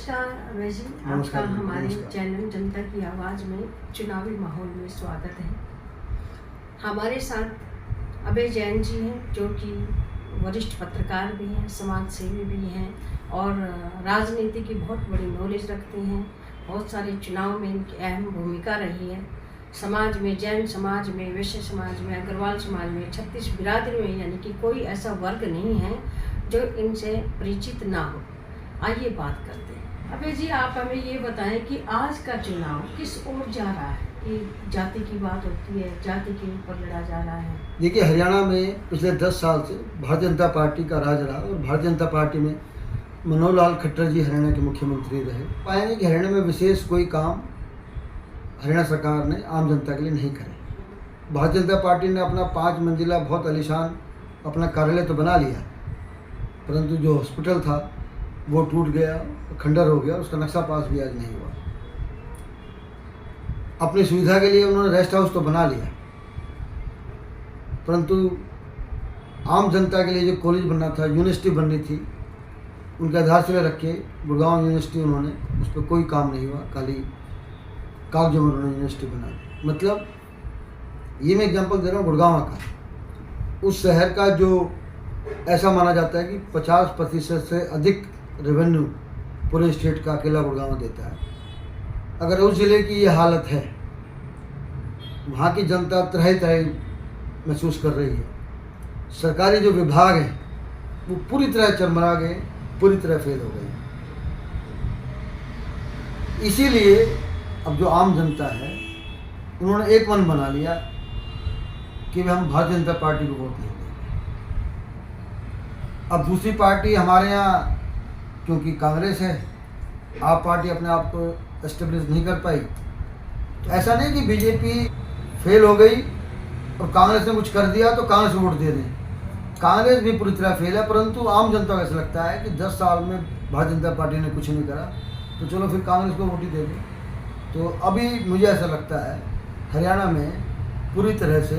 नमस्कार अभय जी, आपका हमारे चैनल जनता की आवाज़ में चुनावी माहौल में स्वागत है। हमारे साथ अभय जैन जी हैं, जो कि वरिष्ठ पत्रकार भी हैं, समाज सेवी भी हैं और राजनीति की बहुत बड़ी नॉलेज रखते हैं। बहुत सारे चुनाव में इनकी अहम भूमिका रही है। समाज में, जैन समाज में, वैश्य समाज में, अग्रवाल समाज में, 36 बिरादरी में, यानी कि कोई ऐसा वर्ग नहीं है जो इनसे परिचित ना हो। आइए बात करते हैं। अभय जी, आप हमें ये बताएं कि आज का चुनाव किस ओर जा रहा है? कि जाति की बात होती है, जाति के ऊपर लड़ा जा रहा है। देखिए, हरियाणा में पिछले 10 साल से भारतीय जनता पार्टी का राज रहा और भारतीय जनता पार्टी में मनोहर लाल खट्टर जी हरियाणा के मुख्यमंत्री रहे। पाएंगे कि हरियाणा में विशेष कोई काम हरियाणा सरकार ने आम जनता के लिए नहीं करे। भारतीय जनता पार्टी ने अपना 5 मंजिला बहुत आलीशान अपना कार्यालय तो बना लिया, परंतु जो हॉस्पिटल था वो टूट गया, खंडर हो गया, उसका नक्शा पास भी आज नहीं हुआ। अपनी सुविधा के लिए उन्होंने रेस्ट हाउस तो बना लिया, परंतु आम जनता के लिए जो कॉलेज बनना था, यूनिवर्सिटी बननी थी, उनके आधारशिला रख के गुड़गांव यूनिवर्सिटी उन्होंने, उस पर कोई काम नहीं हुआ। खाली कागजों में उन्होंने यूनिवर्सिटी बना दी। मतलब ये मैं एग्जांपल दे रहा हूँ गुड़गांव का। उस शहर का जो ऐसा माना जाता है कि 50% से अधिक रेवेन्यू पूरे स्टेट का अकेला गुड़गांव देता है। अगर उस ज़िले की ये हालत है, वहाँ की जनता त्राही महसूस कर रही है। सरकारी जो विभाग हैं वो पूरी तरह चरमरा गए, पूरी तरह फेल हो गए। इसीलिए अब जो आम जनता है उन्होंने एक मन बना लिया कि हम भारतीय जनता पार्टी को वोट देंगे। अब दूसरी पार्टी हमारे यहाँ क्योंकि कांग्रेस है, आप पार्टी अपने आप को एस्टेब्लिश नहीं कर पाई। तो ऐसा नहीं कि बीजेपी फेल हो गई और कांग्रेस ने कुछ कर दिया तो कांग्रेस को वोट दे दें। कांग्रेस भी पूरी तरह फेल है, परंतु आम जनता को ऐसा लगता है कि 10 साल में भारतीय जनता पार्टी ने कुछ नहीं करा, तो चलो फिर कांग्रेस को वोट ही दे दें। तो अभी मुझे ऐसा लगता है हरियाणा में पूरी तरह से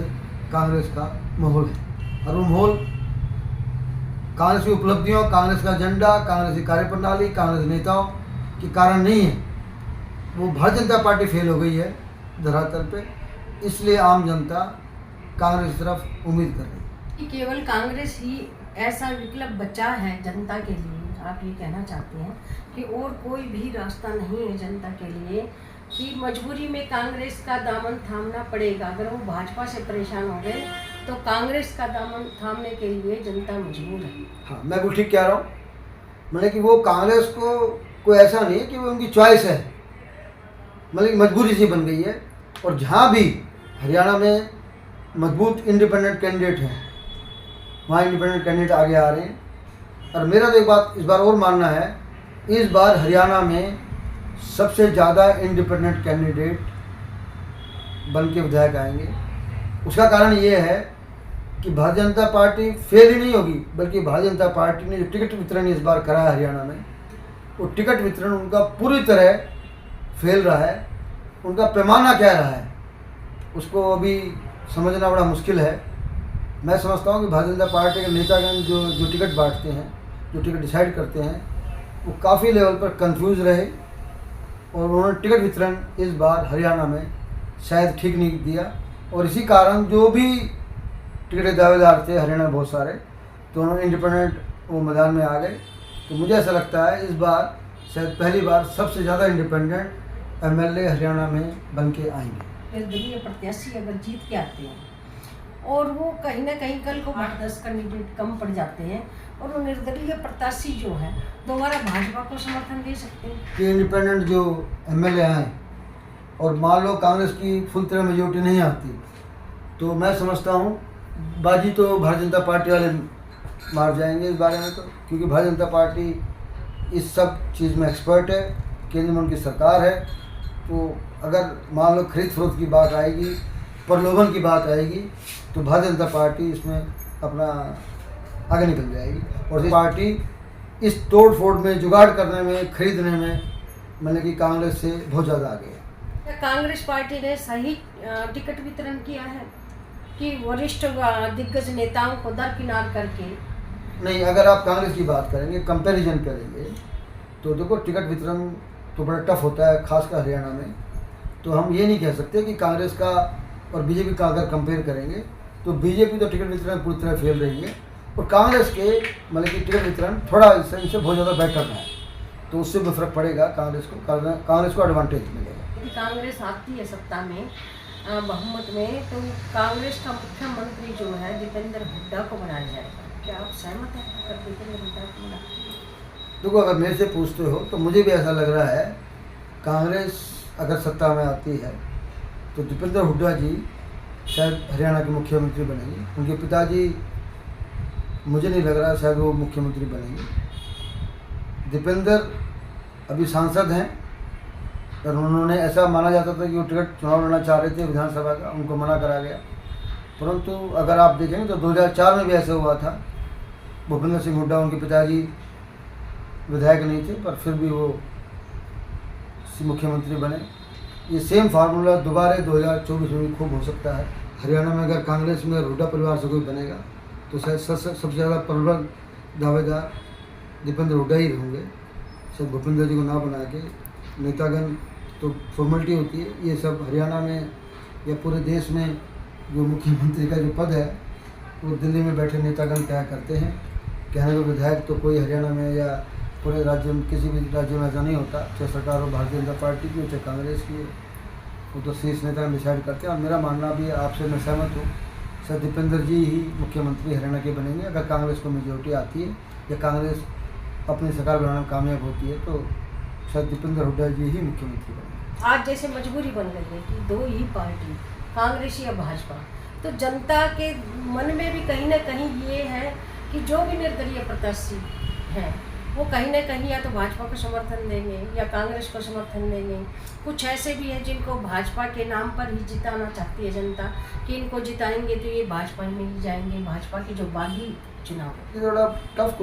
कांग्रेस का माहौल है, और वो माहौल कांग्रेस की उपलब्धियों, कांग्रेस का एजेंडा, कांग्रेस की कार्यप्रणाली, कांग्रेस नेताओं के कारण नहीं है। वो भारतीय जनता पार्टी फेल हो गई है धरातल पे, इसलिए आम जनता कांग्रेस की तरफ उम्मीद कर रही है। कि केवल कांग्रेस ही ऐसा विकल्प बचा है जनता के लिए, आप ये कहना चाहते हैं कि और कोई भी रास्ता नहीं है जनता के लिए, कि मजबूरी में कांग्रेस का दामन थामना पड़ेगा। अगर वो भाजपा से परेशान हो गए तो कांग्रेस का दामन थामने के लिए जनता मजबूर है। हाँ, मैं बिल्कुल ठीक कह रहा हूँ। मतलब कि वो कांग्रेस को कोई ऐसा नहीं है कि वो उनकी चॉइस है, मतलब मजबूरी सी बन गई है। और जहाँ भी हरियाणा में मजबूत इंडिपेंडेंट कैंडिडेट हैं, वहाँ इंडिपेंडेंट कैंडिडेट आगे आ रहे हैं। और मेरा तो एक बात इस बार और मानना है, इस बार हरियाणा में सबसे ज़्यादा इंडिपेंडेंट कैंडिडेट बन के विधायक आएंगे। उसका कारण ये है कि भारतीय जनता पार्टी फेल ही नहीं होगी, बल्कि भारतीय जनता पार्टी ने जो टिकट वितरण इस बार करा है हरियाणा में, वो टिकट वितरण उनका पूरी तरह फेल रहा है। उनका पैमाना क्या रहा है उसको अभी समझना बड़ा मुश्किल है। मैं समझता हूँ कि भारतीय जनता पार्टी के नेतागण जो टिकट बांटते हैं, जो टिकट डिसाइड करते हैं, वो काफ़ी लेवल पर कंफ्यूज रहे, और उन्होंने टिकट वितरण इस बार हरियाणा में शायद ठीक नहीं दिया। और इसी कारण जो भी टिकट दावेदार थे हरियाणा में बहुत सारे, तो उन्होंने इंडिपेंडेंट वो मैदान में आ गए। तो मुझे ऐसा लगता है इस बार शायद पहली बार सबसे ज़्यादा इंडिपेंडेंट एमएलए हरियाणा में बन के आएंगे। निर्दलीय प्रत्याशी अगर जीत के आते हैं और वो कहीं ना कहीं कल को 8-10 कैंडिडेट कम पड़ जाते हैं, और वो निर्दलीय प्रत्याशी जो है दोबारा भाजपा को समर्थन दे सकते हैं कि इंडिपेंडेंट जो एमएलए आए और मान लो कांग्रेस की फुल तरह मेजोरिटी नहीं आती, तो मैं समझता हूँ बाजी तो भारतीय जनता पार्टी वाले मार जाएंगे इस बारे में। तो क्योंकि भारतीय जनता पार्टी इस सब चीज़ में एक्सपर्ट है, केंद्र में उनकी सरकार है। तो अगर मान लो खरीद फरोख्त की बात आएगी, प्रलोभन की बात आएगी, तो भारतीय जनता पार्टी इसमें अपना आगे निकल जाएगी। और पार्टी इस तोड़ फोड़ में, जुगाड़ करने में, खरीदने में मतलब कि कांग्रेस से बहुत ज़्यादा आगे है। कांग्रेस पार्टी ने सही टिकट वितरण किया है कि वरिष्ठ दिग्गज नेताओं को दरकिनार करके? नहीं, अगर आप कांग्रेस की बात करेंगे, कंपैरिजन करेंगे, तो देखो टिकट वितरण तो बड़ा टफ होता है, खासकर हरियाणा में। तो हम ये नहीं कह सकते कि कांग्रेस का और बीजेपी का अगर कंपेयर करेंगे तो बीजेपी तो टिकट वितरण पूरी तरह फेल रही है, और कांग्रेस के मतलब कि टिकट वितरण थोड़ा इनसे बहुत ज़्यादा बेटर है, तो उससे भी फर्क पड़ेगा कांग्रेस को एडवांटेज मिलेगा। यदि कांग्रेस आती है सत्ता में बहुमत में, तो कांग्रेस का मुख्यमंत्री जो है दीपेंद्र हुड्डा को बनाया जाएगा। क्या आप सहमत हैं अगर दीपेंद्र हुड्डा को बनाते हैं? देखो अगर मेरे से पूछते हो तो मुझे भी ऐसा लग रहा है, कांग्रेस अगर सत्ता में आती है तो दीपेंद्र हुड्डा जी शायद हरियाणा के मुख्यमंत्री बनेंगे। उनके पिताजी मुझे नहीं लग रहा शायद वो मुख्यमंत्री बनेंगे। दीपेंद्र अभी सांसद हैं, और उन्होंने ऐसा माना जाता था कि वो टिकट चुनाव लड़ना चाह रहे थे विधानसभा का, उनको मना करा गया। परंतु अगर आप देखेंगे तो 2004 में भी ऐसा हुआ था। भूपेंद्र सिंह हुड्डा उनके पिताजी विधायक नहीं थे, पर फिर भी वो मुख्यमंत्री बने। ये सेम फार्मूला दोबारा 2024 में भी खूब हो सकता है। हरियाणा में अगर कांग्रेस में हुड्डा परिवार से कोई बनेगा तो शायद सबसे ज़्यादा प्रबल दावेदार दीपेंद्र हुड्डा ही होंगे। शायद भूपेंद्र जी को ना बना के नेतागण तो फॉर्मेलिटी होती है, ये सब हरियाणा में या पूरे देश में जो मुख्यमंत्री का जो पद है वो दिल्ली में बैठे नेतागण तय करते हैं। कहने को विधायक तो कोई हरियाणा में या पूरे राज्य में किसी भी राज्य में ऐसा नहीं होता, चाहे सरकार हो भारतीय जनता पार्टी की हो चाहे कांग्रेस की हो, वो तो शीर्ष नेता डिसाइड करते हैं। और मेरा मानना भी आपसे मैं सहमत हूँ, शायद दीपेंद्र जी ही मुख्यमंत्री हरियाणा के बनेंगे। अगर कांग्रेस को मेजोरिटी आती है या कांग्रेस अपनी सरकार बनाने में कामयाब होती है तो शायद दीपेंद्र हुड्डा जी ही मुख्यमंत्री बनेंगे। आज जैसे मजबूरी बन गई है कि दो ही पार्टी, कांग्रेस या भाजपा, तो जनता के मन में भी कहीं ना कहीं ये है कि जो भी निर्दलीय प्रत्याशी हैं वो कहीं ना कहीं या तो भाजपा को समर्थन देंगे या कांग्रेस को समर्थन देंगे। कुछ ऐसे भी हैं जिनको भाजपा के नाम पर ही जिताना चाहती है जनता, कि इनको जिताएंगे तो ये भाजपा में ही जाएंगे, भाजपा के जो बागी चुनाव। ये थोड़ा टफ